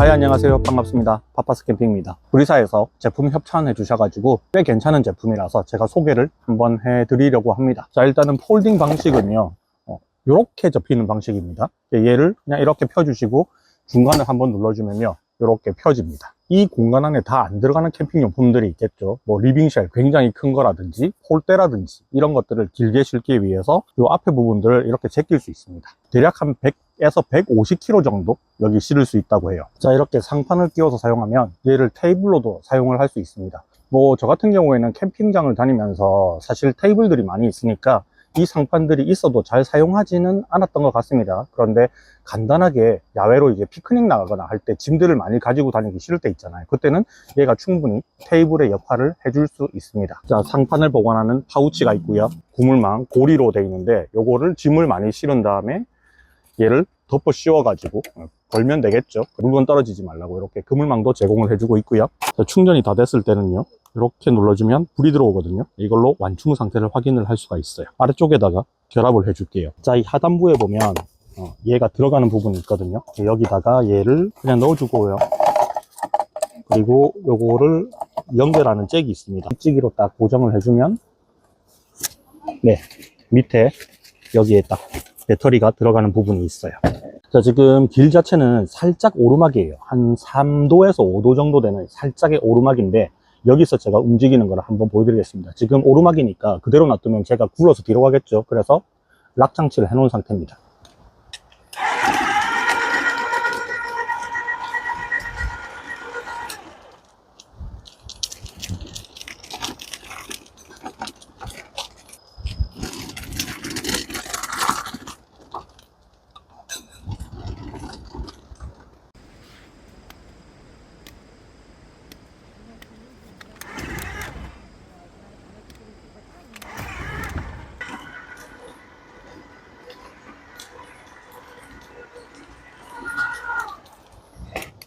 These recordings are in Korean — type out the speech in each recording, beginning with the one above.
안녕하세요. 반갑습니다. 파파스 캠핑입니다. 우리사에서 제품 협찬해 주셔가지고 꽤 괜찮은 제품이라서 제가 소개를 한번 해드리려고 합니다. 자, 일단은 폴딩 방식은요, 이렇게 접히는 방식입니다. 얘를 그냥 이렇게 펴주시고 중간을 한번 눌러주면요, 이렇게 펴집니다. 이 공간 안에 다 안 들어가는 캠핑용품들이 있겠죠. 뭐 리빙쉘 굉장히 큰 거라든지 폴대라든지 이런 것들을 길게 실기 위해서 이 앞에 부분들을 이렇게 제낄 수 있습니다. 대략 한 100에서 150kg 정도 여기 실을 수 있다고 해요. 자, 이렇게 상판을 끼워서 사용하면 얘를 테이블로도 사용을 할 수 있습니다. 뭐 저 같은 경우에는 캠핑장을 다니면서 사실 테이블들이 많이 있으니까 이 상판들이 있어도 잘 사용하지는 않았던 것 같습니다. 그런데 간단하게 야외로 이제 피크닉 나가거나 할 때 짐들을 많이 가지고 다니기 싫을 때 있잖아요. 그때는 얘가 충분히 테이블의 역할을 해줄 수 있습니다. 자, 상판을 보관하는 파우치가 있고요. 구물망 고리로 되어 있는데 요거를 짐을 많이 실은 다음에 얘를 덮어 씌워 가지고 걸면 되겠죠. 물건 떨어지지 말라고 이렇게 그물망도 제공을 해주고 있고요. 자, 충전이 다 됐을 때는요, 이렇게 눌러주면 불이 들어오거든요. 이걸로 완충 상태를 확인을 할 수가 있어요. 아래쪽에다가 결합을 해줄게요. 자, 이 하단부에 보면 얘가 들어가는 부분이 있거든요. 여기다가 얘를 그냥 넣어주고요. 그리고 요거를 연결하는 잭이 있습니다. 찌기로 딱 고정을 해주면 네, 밑에 여기에 딱 배터리가 들어가는 부분이 있어요. 자, 지금 길 자체는 살짝 오르막이에요. 한 3도에서 5도 정도 되는 살짝의 오르막인데 여기서 제가 움직이는 걸 한번 보여드리겠습니다. 지금 오르막이니까 그대로 놔두면 제가 굴러서 뒤로 가겠죠. 그래서 락 장치를 해놓은 상태입니다.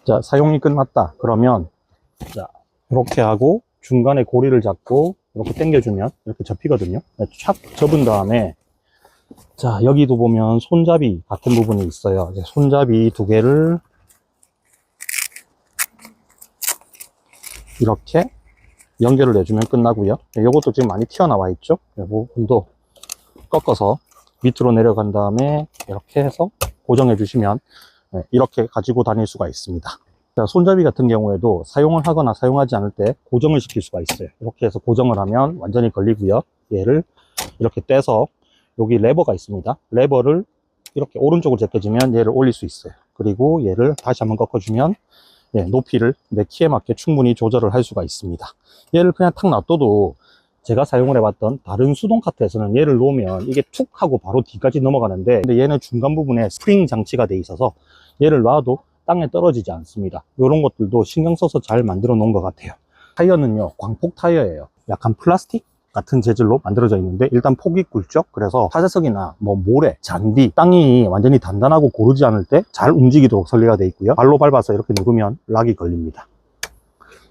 자, 사용이 끝났다 그러면 자, 이렇게 하고 중간에 고리를 잡고 이렇게 당겨주면 이렇게 접히거든요. 착 접은 다음에 자, 여기도 보면 손잡이 같은 부분이 있어요. 손잡이 두 개를 이렇게 연결을 해주면 끝나고요. 이것도 지금 많이 튀어나와 있죠. 이 부분도 꺾어서 밑으로 내려간 다음에 이렇게 해서 고정해 주시면 이렇게 가지고 다닐 수가 있습니다. 자, 손잡이 같은 경우에도 사용을 하거나 사용하지 않을 때 고정을 시킬 수가 있어요. 이렇게 해서 고정을 하면 완전히 걸리고요. 얘를 이렇게 떼서 여기 레버가 있습니다. 레버를 이렇게 오른쪽으로 제껴주면 얘를 올릴 수 있어요. 그리고 얘를 다시 한번 꺾어주면 높이를 내 키에 맞게 충분히 조절을 할 수가 있습니다. 얘를 그냥 탁 놔둬도 제가 사용을 해봤던 다른 수동 카트에서는 얘를 놓으면 이게 툭 하고 바로 뒤까지 넘어가는데 근데 얘는 중간 부분에 스프링 장치가 돼 있어서 얘를 놔도 땅에 떨어지지 않습니다. 이런 것들도 신경 써서 잘 만들어 놓은 것 같아요. 타이어는요, 광폭 타이어예요. 약간 플라스틱 같은 재질로 만들어져 있는데 일단 폭이 굵죠. 그래서 타재석이나 뭐 모래, 잔디, 땅이 완전히 단단하고 고르지 않을 때 잘 움직이도록 설계가 되어 있고요. 발로 밟아서 이렇게 누르면 락이 걸립니다.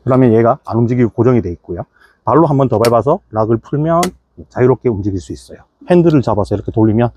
그러면 얘가 안 움직이고 고정이 되어 있고요. 발로 한 번 더 밟아서 락을 풀면 자유롭게 움직일 수 있어요. 핸들을 잡아서 이렇게 돌리면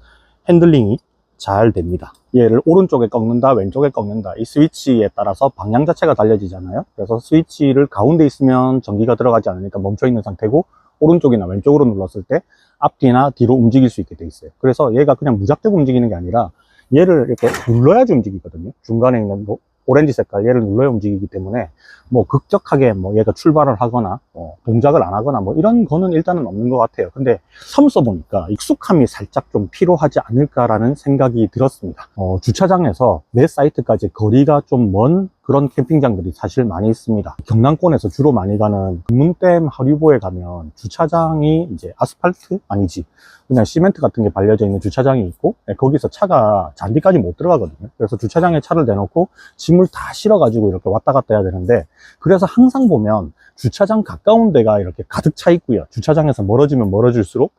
핸들링이 잘 됩니다. 얘를 오른쪽에 꺾는다, 왼쪽에 꺾는다, 이 스위치에 따라서 방향 자체가 달려지잖아요. 그래서 스위치를 가운데 있으면 전기가 들어가지 않으니까 멈춰 있는 상태고 오른쪽이나 왼쪽으로 눌렀을 때 앞뒤나 뒤로 움직일 수 있게 돼 있어요. 그래서 얘가 그냥 무작정 움직이는 게 아니라 얘를 이렇게 눌러야지 움직이거든요. 중간에 있는 오렌지 색깔 얘를 눌러야 움직이기 때문에 뭐 극적하게 뭐 얘가 출발을 하거나 동작을 안 하거나 뭐 이런 거는 일단은 없는 것 같아요. 근데 처음 써보니까 익숙함이 살짝 좀 필요하지 않을까라는 생각이 들었습니다. 주차장에서 내 사이트까지 거리가 좀 먼 그런 캠핑장들이 사실 많이 있습니다. 경남권에서 주로 많이 가는 금문댐 하류보에 가면 주차장이 이제 아스팔트? 아니지, 그냥 시멘트 같은 게 발려져 있는 주차장이 있고 거기서 차가 잔디까지 못 들어가거든요. 그래서 주차장에 차를 대놓고 짐을 다 실어가지고 이렇게 왔다 갔다 해야 되는데 그래서 항상 보면 주차장 가까운 데가 이렇게 가득 차 있고요. 주차장에서 멀어지면 멀어질수록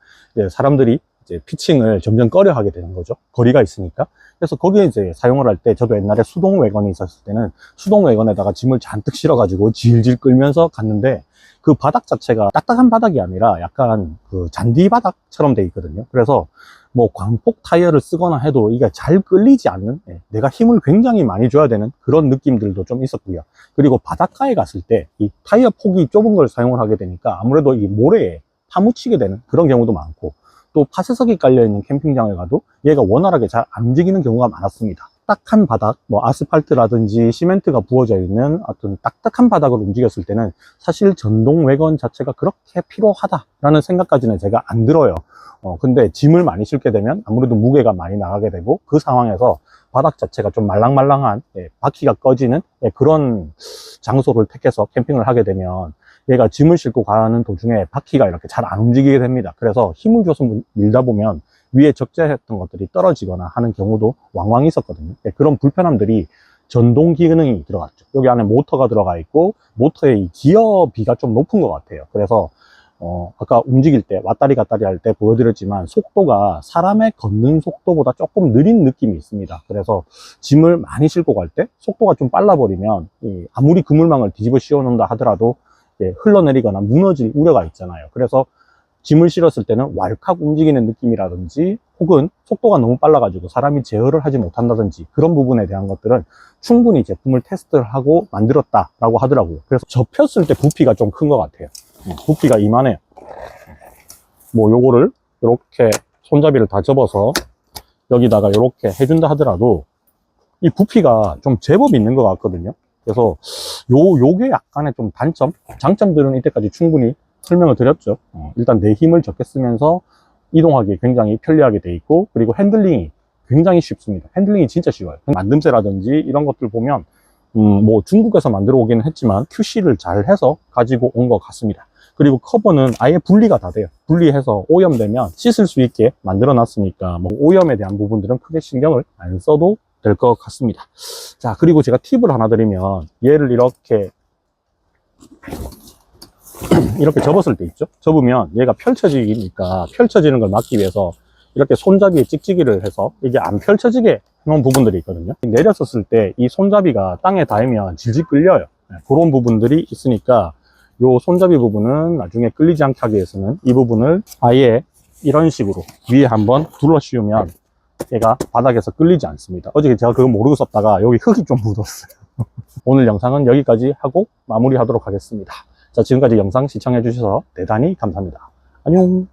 사람들이 이제 피칭을 점점 꺼려 하게 되는 거죠. 거리가 있으니까. 그래서 거기에 이제 사용을 할 때 저도 옛날에 수동 외건이 있었을 때는 수동 외건에다가 짐을 잔뜩 실어가지고 질질 끌면서 갔는데 그 바닥 자체가 딱딱한 바닥이 아니라 약간 그 잔디 바닥처럼 돼 있거든요. 그래서 뭐 광폭 타이어를 쓰거나 해도 이게 잘 끌리지 않는, 내가 힘을 굉장히 많이 줘야 되는 그런 느낌들도 좀 있었고요. 그리고 바닷가에 갔을 때 이 타이어 폭이 좁은 걸 사용을 하게 되니까 아무래도 이 모래에 파묻히게 되는 그런 경우도 많고, 또 파쇄석이 깔려있는 캠핑장을 가도 얘가 원활하게 잘 안 움직이는 경우가 많았습니다. 딱딱한 바닥, 뭐 아스팔트라든지 시멘트가 부어져 있는 어떤 딱딱한 바닥을 움직였을 때는 사실 전동 외건 자체가 그렇게 필요하다라는 생각까지는 제가 안 들어요. 근데 짐을 많이 싣게 되면 아무래도 무게가 많이 나가게 되고, 그 상황에서 바닥 자체가 좀 말랑말랑한, 바퀴가 꺼지는 그런 장소를 택해서 캠핑을 하게 되면 얘가 짐을 싣고 가는 도중에 바퀴가 이렇게 잘 안 움직이게 됩니다. 그래서 힘을 줘서 밀다 보면 위에 적재했던 것들이 떨어지거나 하는 경우도 왕왕 있었거든요. 그런 불편함들이 전동 기능이 들어갔죠. 여기 안에 모터가 들어가 있고, 모터의 이 기어비가 좀 높은 것 같아요. 그래서 아까 움직일 때 왔다리 갔다리 할 때 보여드렸지만 속도가 사람의 걷는 속도보다 조금 느린 느낌이 있습니다. 그래서 짐을 많이 싣고 갈 때 속도가 좀 빨라 버리면 아무리 그물망을 뒤집어 씌워 놓는다 하더라도 흘러내리거나 무너질 우려가 있잖아요. 그래서 짐을 실었을 때는 왈칵 움직이는 느낌이라든지, 혹은 속도가 너무 빨라가지고 사람이 제어를 하지 못한다든지, 그런 부분에 대한 것들은 충분히 제품을 테스트를 하고 만들었다라고 하더라고요. 그래서 접혔을 때 부피가 좀 큰 것 같아요. 부피가 이만해요. 뭐 요거를 이렇게 손잡이를 다 접어서 여기다가 이렇게 해준다 하더라도 이 부피가 좀 제법 있는 것 같거든요. 그래서 요게 약간의 좀 단점, 장점들은 이때까지 충분히 설명을 드렸죠. 일단 내 힘을 적게 쓰면서 이동하기 굉장히 편리하게 돼 있고, 그리고 핸들링이 굉장히 쉽습니다. 핸들링이 진짜 쉬워요. 만듦새라든지 이런 것들 보면 뭐 중국에서 만들어 오기는 했지만 QC를 잘 해서 가지고 온 것 같습니다. 그리고 커버는 아예 분리가 다 돼요. 분리해서 오염되면 씻을 수 있게 만들어 놨으니까 뭐 오염에 대한 부분들은 크게 신경을 안 써도 될 것 같습니다. 자, 그리고 제가 팁을 하나 드리면, 얘를 이렇게 접었을 때 있죠? 접으면 얘가 펼쳐지니까 펼쳐지는 걸 막기 위해서 이렇게 손잡이에 찍찍이를 해서 이게 안 펼쳐지게 해놓은 부분들이 있거든요. 내렸었을 때 이 손잡이가 땅에 닿으면 질질 끌려요. 그런 부분들이 있으니까 요 손잡이 부분은 나중에 끌리지 않게 하기 위해서는 이 부분을 아예 이런 식으로 위에 한번 둘러 씌우면 얘가 바닥에서 끌리지 않습니다. 어저께 제가 그거 모르고 썼다가 여기 흙이 좀 묻었어요. 오늘 영상은 여기까지 하고 마무리하도록 하겠습니다. 자, 지금까지 영상 시청해 주셔서 대단히 감사합니다. 안녕.